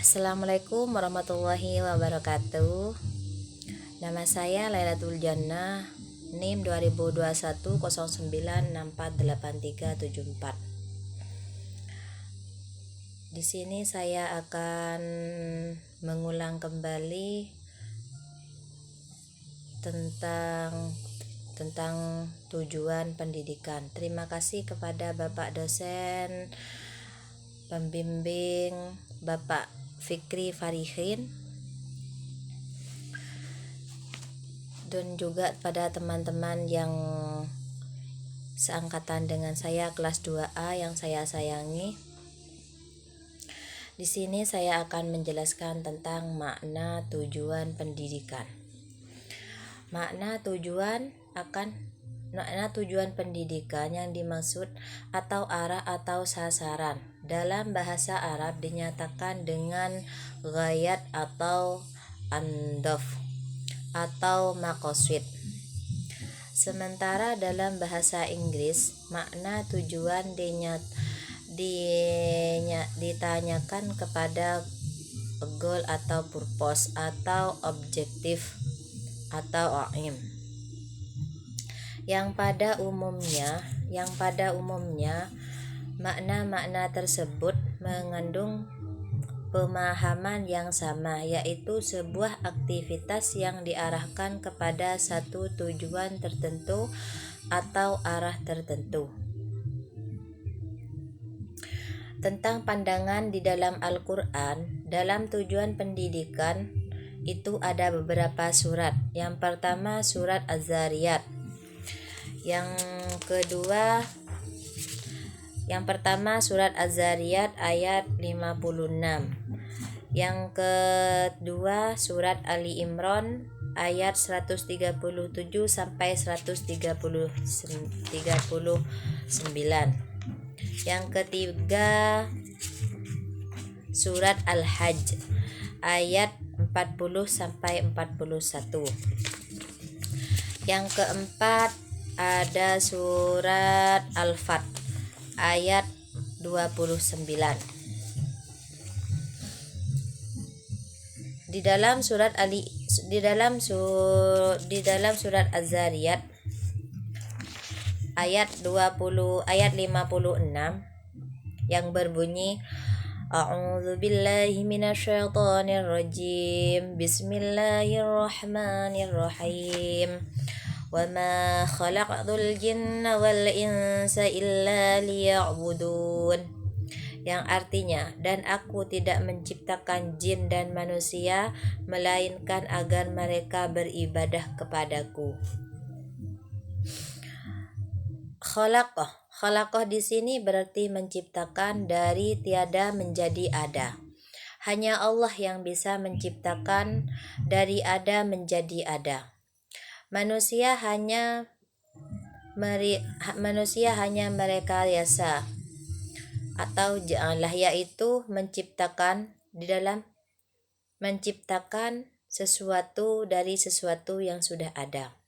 Assalamualaikum warahmatullahi wabarakatuh. Nama saya Lailatul Jannah, NIM 202109648374. Di sini saya akan mengulang kembali tentang tujuan pendidikan. Terima kasih kepada Bapak dosen pembimbing Bapak Fikri Farihin, dan juga pada teman-teman yang seangkatan dengan saya kelas 2A yang saya sayangi. Di sini saya akan menjelaskan tentang makna tujuan pendidikan. Makna tujuan pendidikan yang dimaksud atau arah atau sasaran dalam bahasa Arab dinyatakan dengan ghayat atau andaf atau maqasid. Sementara dalam bahasa Inggris makna tujuan ditanyakan kepada goal atau purpose atau objektif atau aim yang pada umumnya makna-makna tersebut mengandung pemahaman yang sama, yaitu sebuah aktivitas yang diarahkan kepada satu tujuan tertentu atau arah tertentu. Tentang pandangan di dalam Al-Quran, dalam tujuan pendidikan itu ada beberapa surat. Yang pertama surat Az-Zariyat. Yang pertama surat Az-Zariyat ayat 56. Yang kedua surat Ali Imran ayat 137 sampai 139. Yang ketiga surat Al-Hajj ayat 40 sampai 41. Yang keempat ada surat Al-Fat ayat 29. Di dalam surat Az-Zariyat ayat 56 yang berbunyi A'udzu billahi minasyaitonir rajim. Bismillahirrahmanirrahim. Wa ma khalaqtul jinna wal insa illa liya'budun. Yang artinya, dan aku tidak menciptakan jin dan manusia melainkan agar mereka beribadah kepadaku. Khalaqah di sini berarti menciptakan dari tiada menjadi ada. Hanya Allah yang bisa menciptakan dari ada menjadi ada. Manusia hanya merekayasa atau ja'alah, yaitu menciptakan sesuatu dari sesuatu yang sudah ada.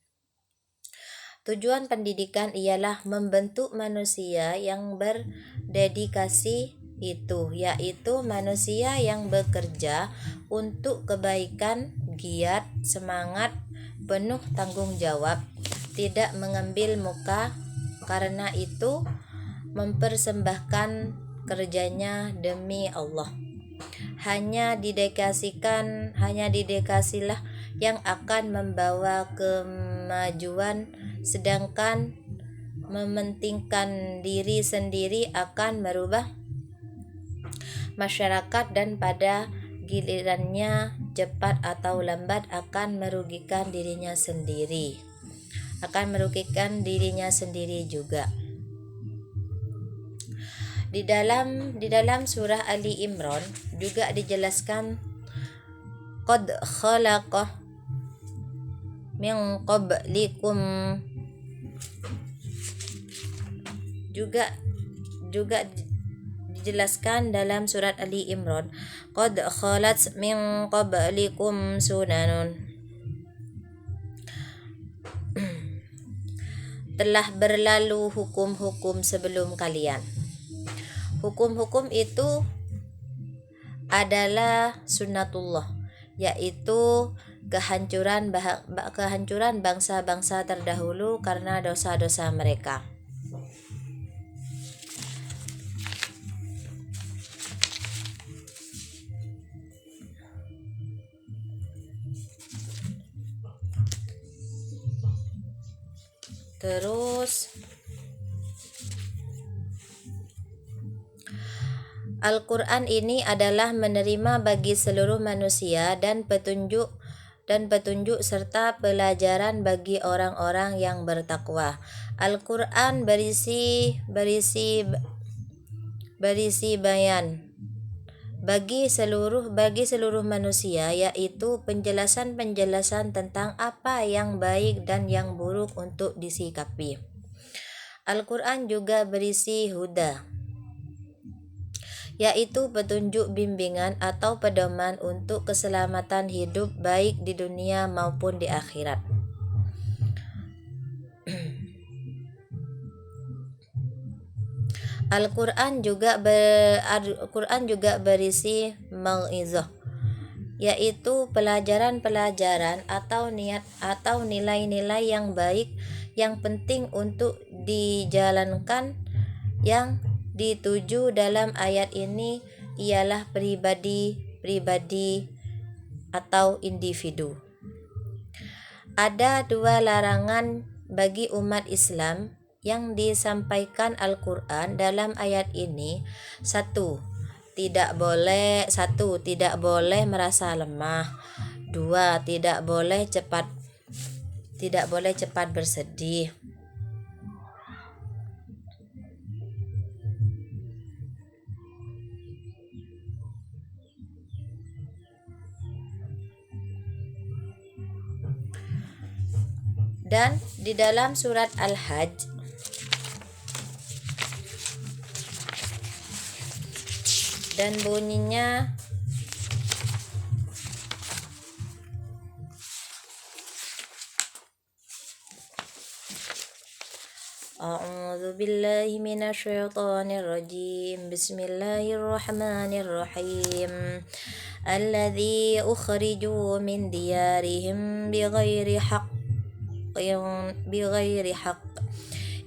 Tujuan pendidikan ialah membentuk manusia yang berdedikasi yaitu manusia yang bekerja untuk kebaikan, giat, semangat, penuh tanggung jawab, tidak mengambil muka, karena itu mempersembahkan kerjanya demi Allah. Hanya dedikasilah yang akan membawa kemajuan, sedangkan mementingkan diri sendiri akan merubah masyarakat dan pada gilirannya cepat atau lambat akan merugikan dirinya sendiri juga. Di dalam surah Ali Imran juga dijelaskan qad khalaqa min qablikum, juga dijelaskan dalam surat Ali Imran qad khalat min qablikum sunanun, telah berlalu hukum-hukum sebelum kalian. Hukum-hukum itu adalah sunnatullah, yaitu kehancuran bangsa-bangsa terdahulu karena dosa-dosa mereka. Terus Al-Quran ini adalah menerima bagi seluruh manusia dan petunjuk serta pelajaran bagi orang-orang yang bertakwa. Al-Quran berisi bayan bagi seluruh manusia, yaitu penjelasan tentang apa yang baik dan yang buruk untuk disikapi. Al-Quran juga berisi huda, yaitu petunjuk bimbingan atau pedoman untuk keselamatan hidup baik di dunia maupun di akhirat. Al-Quran juga berisi mau'izah, yaitu pelajaran atau nilai-nilai yang baik yang penting untuk dijalankan. Yang dituju dalam ayat ini ialah pribadi atau individu. Ada 2 larangan bagi umat Islam yang disampaikan Al-Quran dalam ayat ini. 1. Tidak boleh merasa lemah. 2. Tidak boleh cepat bersedih. Dan di dalam surat Al-Hajj dan bunyinya A'udzu billahi minasyaitonir rajim. Bismillahirrahmanirrahim. Alladzi ukhriju min diyarihim bighairi haqq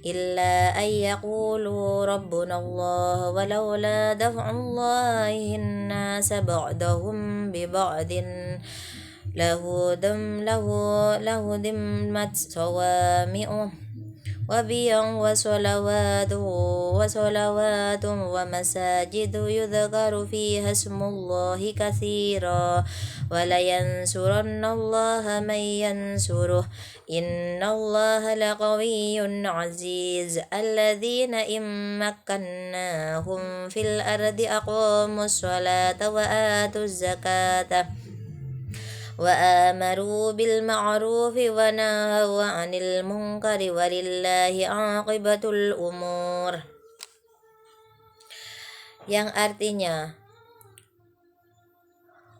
إلا أن يقولوا ربنا الله ولولا دفع الله الناس بعضهم ببعض لهدمت صوامع وبيع وصلوات ومساجد يذكر فيها اسم الله كثيرا ولينصرن الله من ينصره إن الله لقوي عزيز الذين إن مكناهم في الأرض أقاموا الصلاة وآتوا الزكاة وآمروا بالمعروف ونهوا عن المنكر ولله عاقبة الأمور. Yang artinya,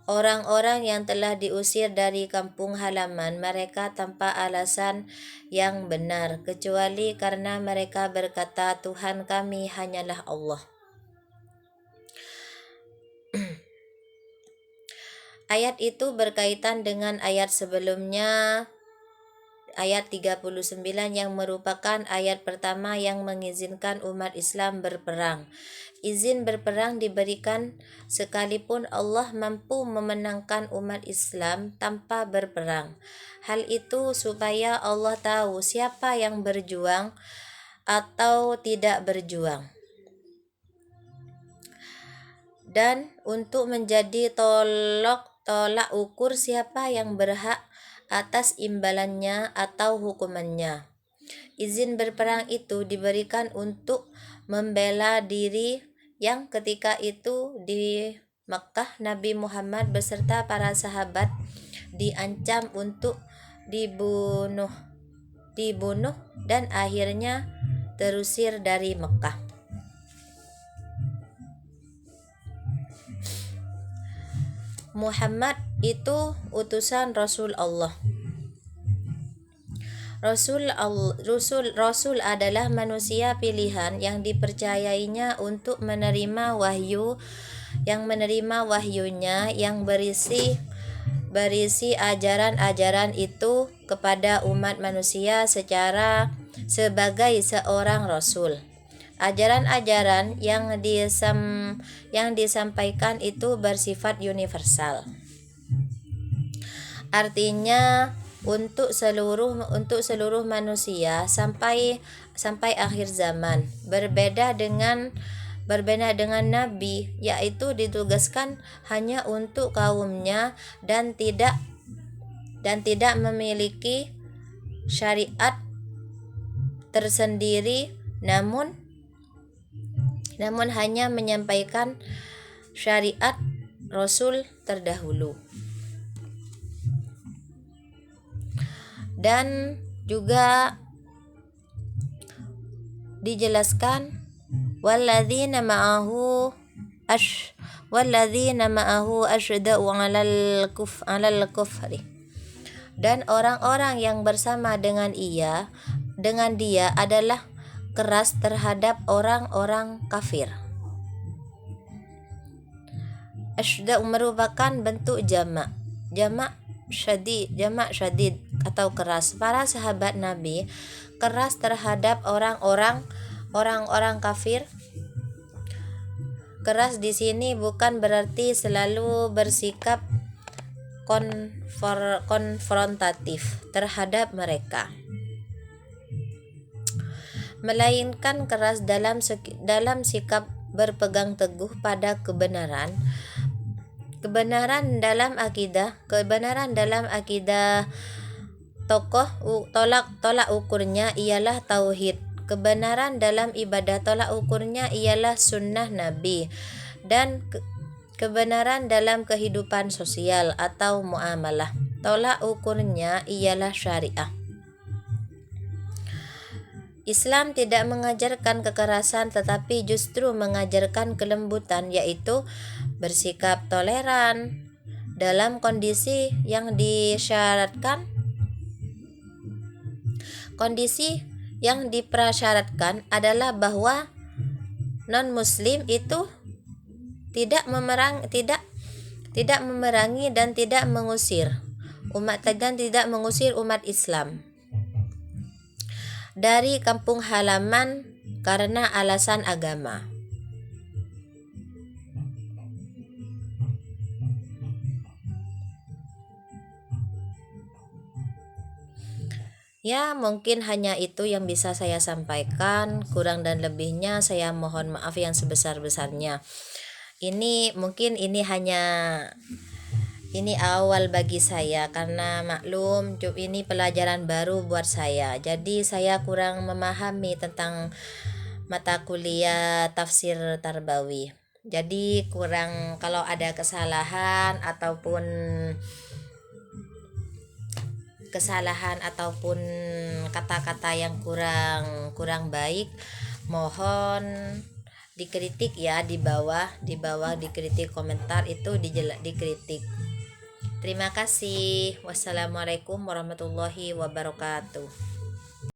orang-orang yang telah diusir dari kampung halaman mereka tanpa alasan yang benar, kecuali karena mereka berkata, Tuhan kami hanyalah Allah. Ayat itu berkaitan dengan ayat sebelumnya, ayat 39, yang merupakan ayat pertama yang mengizinkan umat Islam berperang. Izin berperang diberikan sekalipun Allah mampu memenangkan umat Islam tanpa berperang. Hal itu supaya Allah tahu siapa yang berjuang atau tidak berjuang, dan untuk menjadi tolak ukur siapa yang berhak atas imbalannya atau hukumannya. Izin berperang itu diberikan untuk membela diri yang ketika itu di Makkah Nabi Muhammad beserta para sahabat diancam untuk dibunuh dan akhirnya terusir dari Makkah. Muhammad itu utusan Rasul Allah. Rasul adalah manusia pilihan yang dipercayainya untuk menerima wahyu yang menerima wahyunya yang berisi ajaran-ajaran itu kepada umat manusia sebagai seorang rasul. Ajaran-ajaran yang disampaikan itu bersifat universal. Artinya untuk seluruh manusia sampai akhir zaman. Berbeda dengan Nabi, yaitu ditugaskan hanya untuk kaumnya dan tidak memiliki syariat tersendiri, namun hanya menyampaikan syariat Rasul terdahulu. Dan juga dijelaskan walladzina ma'ahu asyda'u 'alal kufri, dan orang-orang yang bersama dengan dia adalah keras terhadap orang-orang kafir. Asyda'u merupakan bentuk jamak syadid atau keras. Para sahabat Nabi keras terhadap orang-orang kafir. Keras di sini bukan berarti selalu bersikap konfrontatif terhadap mereka, melainkan keras dalam sikap berpegang teguh pada kebenaran dalam akidah. Tolak ukurnya ialah tauhid. Kebenaran dalam ibadah, tolak ukurnya ialah sunnah Nabi. Dan kebenaran dalam kehidupan sosial atau muamalah, tolak ukurnya ialah syariah. Islam tidak mengajarkan kekerasan, tetapi justru mengajarkan kelembutan, yaitu bersikap toleran dalam kondisi yang disyaratkan. Kondisi yang diprasyaratkan adalah bahwa non-muslim itu tidak memerangi dan tidak mengusir umat Islam dari kampung halaman karena alasan agama. Ya, mungkin hanya itu yang bisa saya sampaikan. Kurang dan lebihnya saya mohon maaf yang sebesar-besarnya. Ini awal bagi saya, karena maklum ini pelajaran baru buat saya. Jadi saya kurang memahami tentang mata kuliah tafsir Tarbawi. Jadi kalau ada kesalahan ataupun kata-kata yang kurang baik, mohon dikritik ya, di bawah dikritik, komentar itu dikritik. Terima kasih. Wassalamualaikum warahmatullahi wabarakatuh.